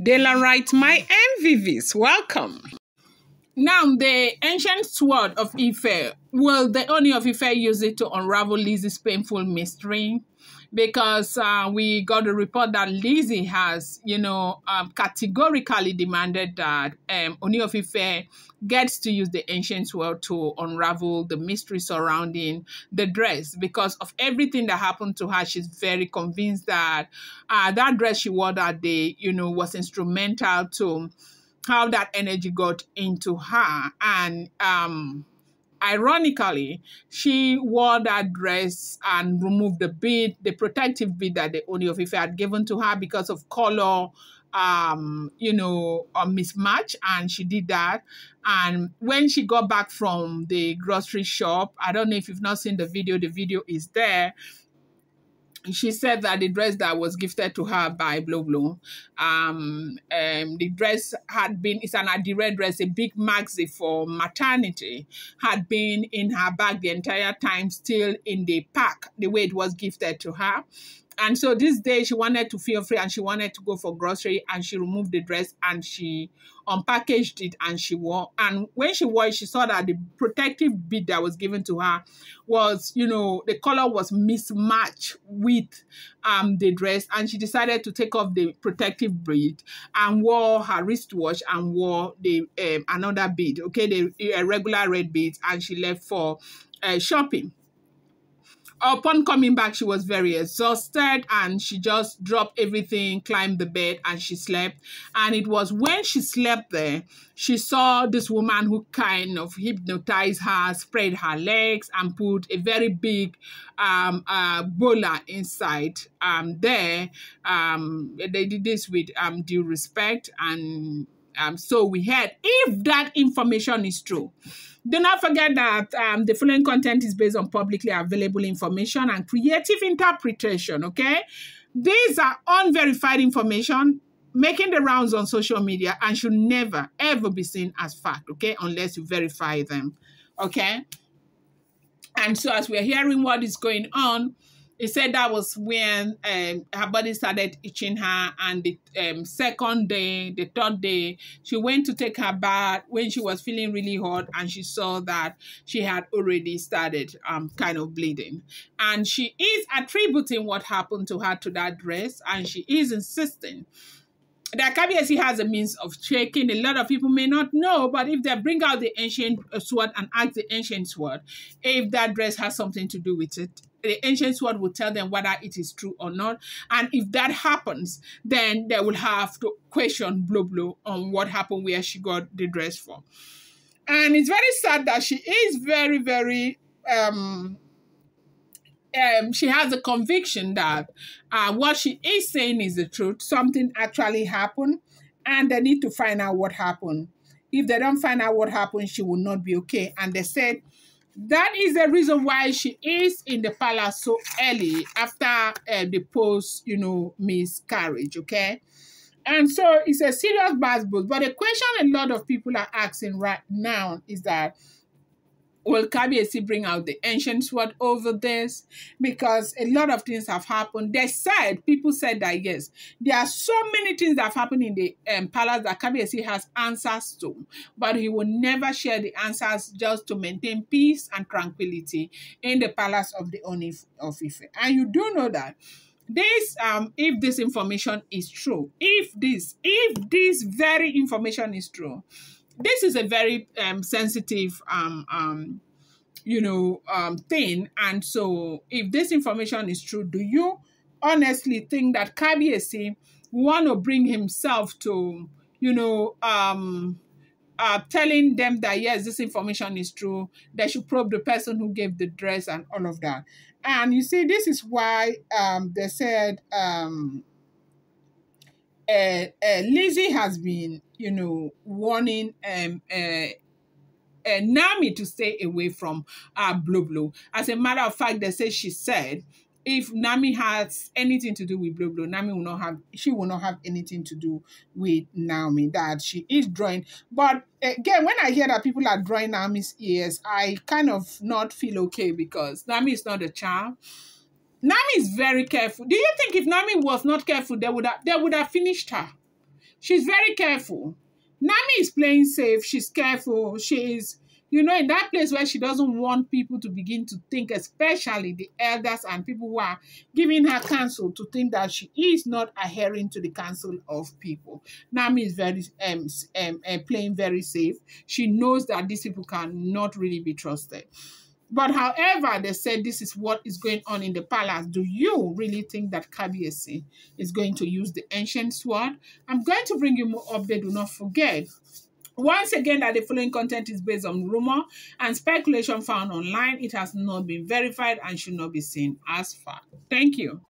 Dela writes, my MVVs, welcome. Now, the ancient sword of Ife, will the Oni of Ife use it to unravel Lizzie's painful mystery? Because we got a report that Lizzie has, categorically demanded that Oni of Ife gets to use the ancient sword to unravel the mystery surrounding the dress. Because of everything that happened to her, she's very convinced that that dress she wore that day, was instrumental to how that energy got into her. And ironically, she wore that dress and removed the bead, the protective bead that the Oni of Ife had given to her because of color, a mismatch, and she did that. And when she got back from the grocery shop, I don't know if you've not seen the video is there. She said that the dress that was gifted to her by Blo, the dress it's an Adire dress, a big maxi for maternity, had been in her bag the entire time, still in the pack, the way it was gifted to her. And so this day she wanted to feel free and she wanted to go for grocery, and she removed the dress and she unpackaged it and she wore. And when she wore it, she saw that the protective bead that was given to her was, the color was mismatched with the dress. And she decided to take off the protective bead and wore her wristwatch and wore the another bead, okay, the regular red bead, and she left for shopping. Upon coming back, she was very exhausted and she just dropped everything, climbed the bed, and she slept. And it was when she slept there, she saw this woman who kind of hypnotized her, spread her legs, and put a very big bola inside there. They did this with due respect. And so we heard, if that information is true, do not forget that the following content is based on publicly available information and creative interpretation, okay? These are unverified information making the rounds on social media and should never, ever be seen as fact, okay? Unless you verify them, okay? And so as we're hearing what is going on, it said that was when her body started itching her, and the second day, the third day, she went to take her bath when she was feeling really hot, and she saw that she had already started kind of bleeding. And she is attributing what happened to her to that dress, and she is insisting that Kabiyesi has a means of checking. A lot of people may not know, but if they bring out the ancient sword and ask the ancient sword if that dress has something to do with it, the ancient sword will tell them whether it is true or not. And if that happens, then they will have to question Blo on what happened, where she got the dress from. And it's very sad that she is very, very... she has a conviction that what she is saying is the truth. Something actually happened, and they need to find out what happened. If they don't find out what happened, she will not be okay. And they said that is the reason why she is in the palace so early after the post, miscarriage, okay? And so it's a serious bad buzz. But the question a lot of people are asking right now is that, will Kabiyesi bring out the ancient sword over this? Because a lot of things have happened. People said that, yes, there are so many things that have happened in the palace that Kabiyesi has answers to, but he will never share the answers just to maintain peace and tranquility in the palace of the Oni of Ife. And you do know that this, if this information is true, if this very information is true, this is a very sensitive thing. And so if this information is true, do you honestly think that Kabiyesi want to bring himself to, telling them that, yes, this information is true, they should probe the person who gave the dress and all of that? And you see, this is why they said Lizzie has been, warning Nami to stay away from Blo. As a matter of fact, she said, if Nami has anything to do with Blo, she will not have anything to do with Naomi, that she is drawing. But again, when I hear that people are drawing Nami's ears, I kind of not feel okay, because Nami is not a child. Nami is very careful. Do you think if Nami was not careful, they would have finished her? She's very careful. Nami is playing safe. She's careful. She's, in that place where she doesn't want people to begin to think, especially the elders and people who are giving her counsel, to think that she is not adhering to the counsel of people. Nami is very playing very safe. She knows that these people cannot really be trusted. But however, they said this is what is going on in the palace. Do you really think that Kabiyesi is going to use the ancient sword? I'm going to bring you more update. Do not forget. Once again, that the following content is based on rumor and speculation found online. It has not been verified and should not be seen as fact. Thank you.